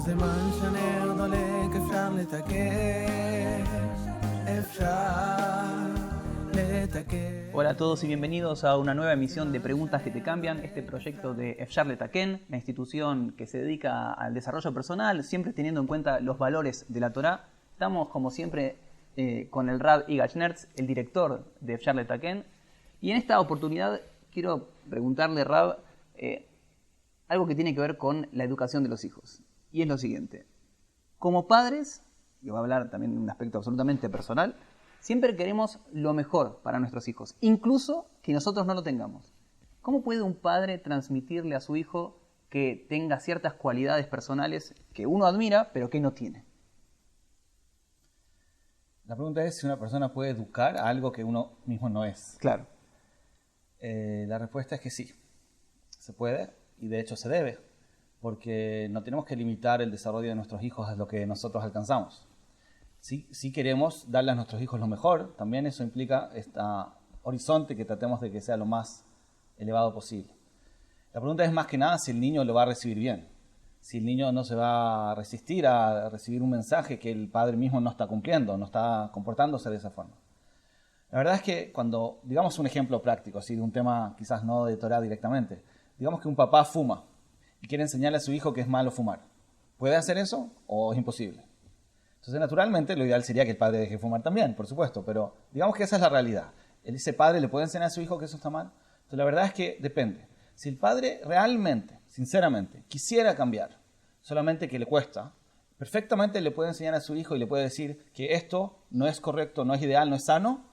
זמן שנר דולק אפשר לתקן, אפשר לתקן. Hola a todos y bienvenidos a una nueva emisión de Preguntas que te cambian, este proyecto de Efshar Letaken, la institución que se dedica al desarrollo personal, siempre teniendo en cuenta los valores de la Torá. Estamos, como siempre, con el Rav Igal Schnertz, el director de Efshar Letaken, y en esta oportunidad quiero preguntarle, Rav, algo que tiene que ver con la educación de los hijos. Y es lo siguiente: como padres, y voy a hablar también de un aspecto absolutamente personal, siempre queremos lo mejor para nuestros hijos, incluso que nosotros no lo tengamos. ¿Cómo puede un padre transmitirle a su hijo que tenga ciertas cualidades personales que uno admira, pero que no tiene? La pregunta es si una persona puede educar a algo que uno mismo no es. Claro. La respuesta es que sí, se puede y de hecho se debe, porque no tenemos que limitar el desarrollo de nuestros hijos a lo que nosotros alcanzamos. Si queremos darle a nuestros hijos lo mejor, también eso implica este horizonte que tratemos de que sea lo más elevado posible. La pregunta es más que nada si el niño lo va a recibir bien, si el niño no se va a resistir a recibir un mensaje que el padre mismo no está cumpliendo, no está comportándose de esa forma. La verdad es que cuando, digamos un ejemplo práctico, así de un tema quizás no de Torah directamente, digamos que un papá fuma y quiere enseñarle a su hijo que es malo fumar. ¿Puede hacer eso o es imposible? Entonces, naturalmente, lo ideal sería que el padre deje de fumar también, por supuesto, pero digamos que esa es la realidad. ¿Ese padre le puede enseñar a su hijo que eso está mal? Entonces, la verdad es que depende. Si el padre realmente, sinceramente, quisiera cambiar, solamente que le cuesta, perfectamente le puede enseñar a su hijo y le puede decir que esto no es correcto, no es ideal, no es sano,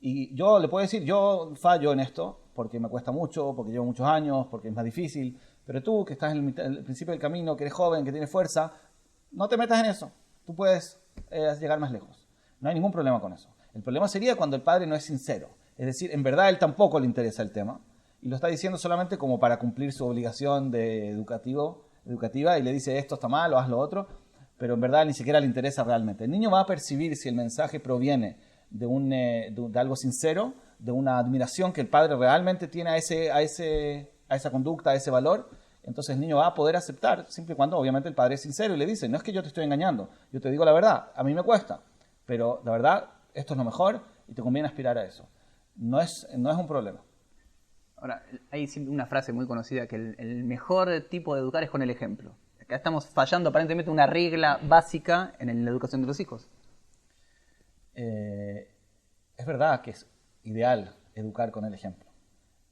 y yo le puedo decir, yo fallo en esto porque me cuesta mucho, porque llevo muchos años, porque es más difícil, pero tú que estás en el principio del camino, que eres joven, que tienes fuerza, no te metas en eso. Tú puedes llegar más lejos. No hay ningún problema con eso. El problema sería cuando el padre no es sincero. Es decir, en verdad a él tampoco le interesa el tema y lo está diciendo solamente como para cumplir su obligación de educativa y le dice esto está mal o haz lo otro, pero en verdad ni siquiera le interesa realmente. El niño va a percibir si el mensaje proviene de algo sincero, de una admiración que el padre realmente tiene a esa conducta, a ese valor. Entonces el niño va a poder aceptar, siempre y cuando obviamente el padre es sincero y le dice, no es que yo te estoy engañando, yo te digo la verdad, a mí me cuesta, pero la verdad, esto es lo mejor y te conviene aspirar a eso. No es un problema. Ahora, hay siempre una frase muy conocida que el mejor tipo de educar es con el ejemplo. Acá estamos fallando aparentemente una regla básica en la educación de los hijos. Es verdad que es ideal educar con el ejemplo,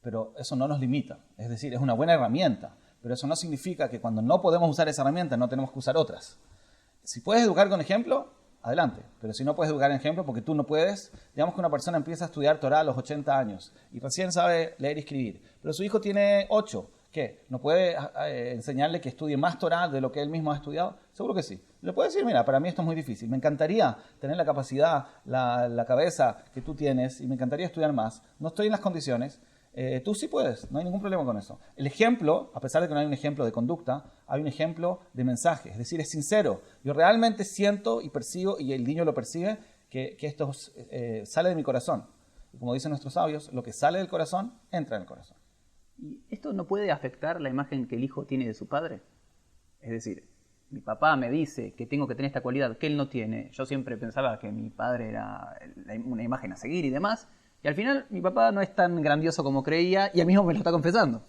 pero eso no nos limita, es decir, es una buena herramienta. Pero eso no significa que cuando no podemos usar esa herramienta no tenemos que usar otras. Si puedes educar con ejemplo, adelante. Pero si no puedes educar en ejemplo porque tú no puedes, digamos que una persona empieza a estudiar Torah a los 80 años y recién sabe leer y escribir, pero su hijo tiene 8. ¿Qué? ¿No puede enseñarle que estudie más Torah de lo que él mismo ha estudiado? Seguro que sí. Le puede decir, mira, para mí esto es muy difícil. Me encantaría tener la capacidad, la cabeza que tú tienes y me encantaría estudiar más. No estoy en las condiciones. Tú sí puedes, no hay ningún problema con eso. El ejemplo, a pesar de que no hay un ejemplo de conducta, hay un ejemplo de mensaje, es decir, es sincero. Yo realmente siento y percibo, y el niño lo percibe, que esto sale de mi corazón. Y como dicen nuestros sabios, lo que sale del corazón, entra en el corazón. ¿Y esto no puede afectar la imagen que el hijo tiene de su padre? Es decir, mi papá me dice que tengo que tener esta cualidad que él no tiene. Yo siempre pensaba que mi padre era una imagen a seguir y demás. Y al final mi papá no es tan grandioso como creía y a mí mismo me lo está confesando.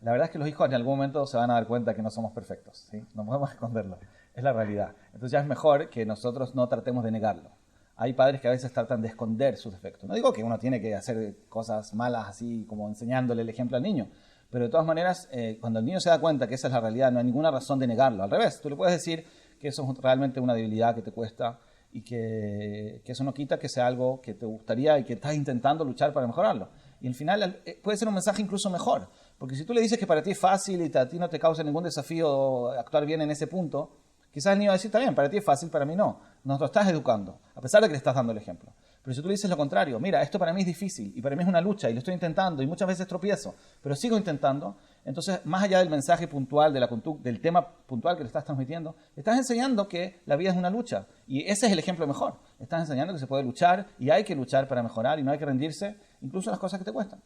La verdad es que los hijos en algún momento se van a dar cuenta que no somos perfectos, ¿sí? No podemos esconderlo, es la realidad. Entonces ya es mejor que nosotros no tratemos de negarlo. Hay padres que a veces tratan de esconder sus defectos. No digo que uno tiene que hacer cosas malas así como enseñándole el ejemplo al niño, pero de todas maneras, cuando el niño se da cuenta que esa es la realidad, no hay ninguna razón de negarlo. Al revés, tú le puedes decir que eso es realmente una debilidad que te cuesta y que eso no quita que sea algo que te gustaría y que estás intentando luchar para mejorarlo. Y al final puede ser un mensaje incluso mejor, porque si tú le dices que para ti es fácil y a ti no te causa ningún desafío actuar bien en ese punto, quizás el niño va a decir, está bien, para ti es fácil, para mí no. Nos lo estás educando, a pesar de que le estás dando el ejemplo. Pero si tú le dices lo contrario, mira, esto para mí es difícil y para mí es una lucha y lo estoy intentando y muchas veces tropiezo, pero sigo intentando, entonces más allá del mensaje puntual, del tema puntual que le estás transmitiendo, le estás enseñando que la vida es una lucha y ese es el ejemplo mejor. Le estás enseñando que se puede luchar y hay que luchar para mejorar y no hay que rendirse, incluso en las cosas que te cuestan.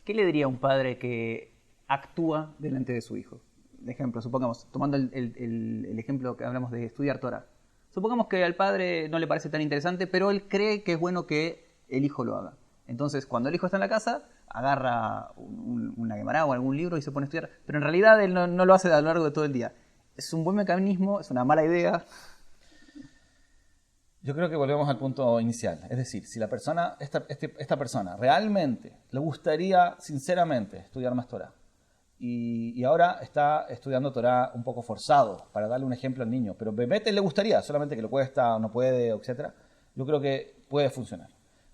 ¿Qué le diría a un padre que actúa delante de su hijo? ejemplo, supongamos, tomando el ejemplo que hablamos de estudiar Torah. Supongamos que al padre no le parece tan interesante, pero él cree que es bueno que el hijo lo haga. Entonces, cuando el hijo está en la casa, agarra una Gemara o algún libro y se pone a estudiar, pero en realidad él no lo hace a lo largo de todo el día. Es un buen mecanismo, es una mala idea. Yo creo que volvemos al punto inicial. Es decir, si la persona, esta persona realmente le gustaría sinceramente estudiar más Torah y ahora está estudiando Torah un poco forzado, para darle un ejemplo al niño, pero Bebete le gustaría, solamente que le cuesta, no puede, etc., yo creo que puede funcionar.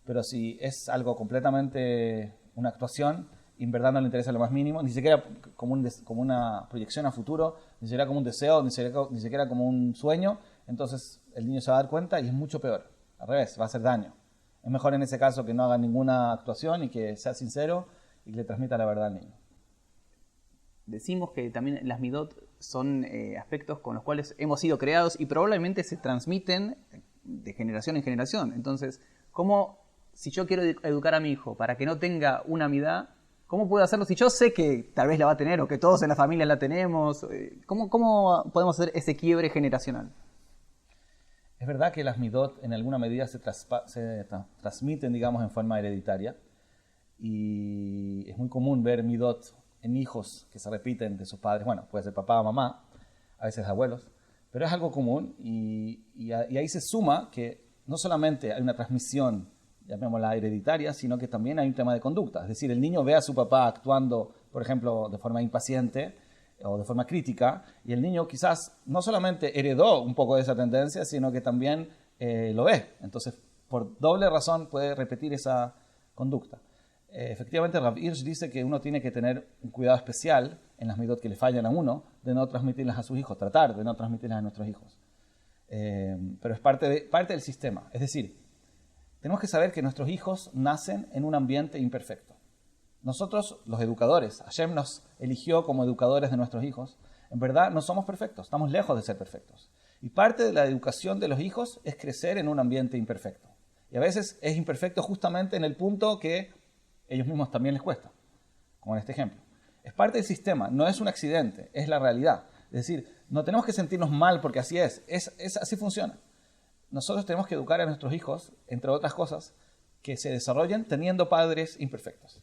Pero si es algo completamente una actuación y en verdad no le interesa lo más mínimo, ni siquiera como una proyección a futuro, ni siquiera como un deseo, ni siquiera como un sueño, entonces el niño se va a dar cuenta y es mucho peor. Al revés, va a hacer daño. Es mejor en ese caso que no haga ninguna actuación y que sea sincero y que le transmita la verdad al niño. Decimos que también las midot son aspectos con los cuales hemos sido creados y probablemente se transmiten de generación en generación. Entonces, si yo quiero educar a mi hijo para que no tenga una midá, ¿cómo puedo hacerlo si yo sé que tal vez la va a tener o que todos en la familia la tenemos? ¿Cómo podemos hacer ese quiebre generacional? Es verdad que las midot en alguna medida se transmiten, digamos, en forma hereditaria. Y es muy común ver midot en hijos que se repiten de sus padres. Bueno, puede ser papá o mamá, a veces abuelos. Pero es algo común y ahí se suma que no solamente hay una transmisión, llamémosla hereditaria, sino que también hay un tema de conducta. Es decir, el niño ve a su papá actuando, por ejemplo, de forma impaciente o de forma crítica, y el niño quizás no solamente heredó un poco de esa tendencia, sino que también lo ve. Entonces, por doble razón puede repetir esa conducta. Efectivamente, Rav Hirsch dice que uno tiene que tener un cuidado especial en las midot que le fallan a uno, de no transmitirlas a sus hijos, tratar de no transmitirlas a nuestros hijos. Pero es parte del sistema. Es decir, tenemos que saber que nuestros hijos nacen en un ambiente imperfecto. Nosotros, los educadores, Hashem nos eligió como educadores de nuestros hijos. En verdad, no somos perfectos, estamos lejos de ser perfectos. Y parte de la educación de los hijos es crecer en un ambiente imperfecto. Y a veces es imperfecto justamente en el punto que ellos mismos también les cuesta, como en este ejemplo. Es parte del sistema, no es un accidente, es la realidad. Es decir, no tenemos que sentirnos mal porque así así funciona. Nosotros tenemos que educar a nuestros hijos, entre otras cosas, que se desarrollen teniendo padres imperfectos.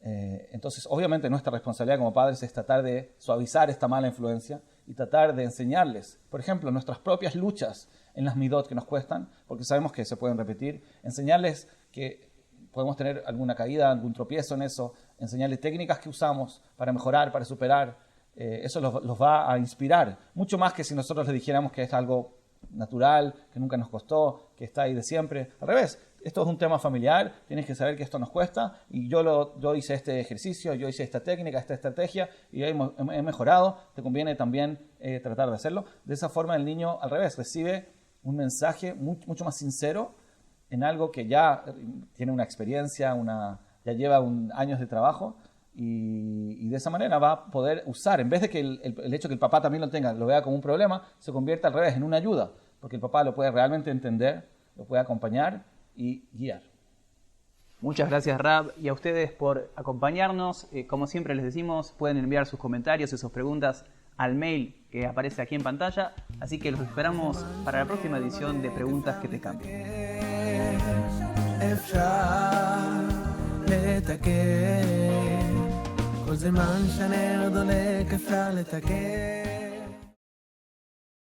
Entonces, obviamente, nuestra responsabilidad como padres es tratar de suavizar esta mala influencia y tratar de enseñarles, por ejemplo, nuestras propias luchas en las midot que nos cuestan, porque sabemos que se pueden repetir, enseñarles que podemos tener alguna caída, algún tropiezo en eso, enseñarles técnicas que usamos para mejorar, para superar. Eso los va a inspirar, mucho más que si nosotros les dijéramos que es algo natural, que nunca nos costó, que está ahí de siempre. Al revés, esto es un tema familiar, tienes que saber que esto nos cuesta y yo hice este ejercicio, yo hice esta técnica, esta estrategia y he mejorado, te conviene también tratar de hacerlo. De esa forma el niño, al revés, recibe un mensaje mucho más sincero en algo que ya tiene una experiencia, ya lleva años de trabajo y de esa manera va a poder usar, en vez de que el hecho que el papá también lo tenga, lo vea como un problema, se convierte al revés en una ayuda, porque el papá lo puede realmente entender, lo puede acompañar y guiar. Muchas gracias, Rab, y a ustedes por acompañarnos. Como siempre les decimos, pueden enviar sus comentarios y sus preguntas al mail que aparece aquí en pantalla, así que los esperamos para la próxima edición de Preguntas que te cambian. אפשר לתקן כל זמן שהנר דולק אפשר לתקן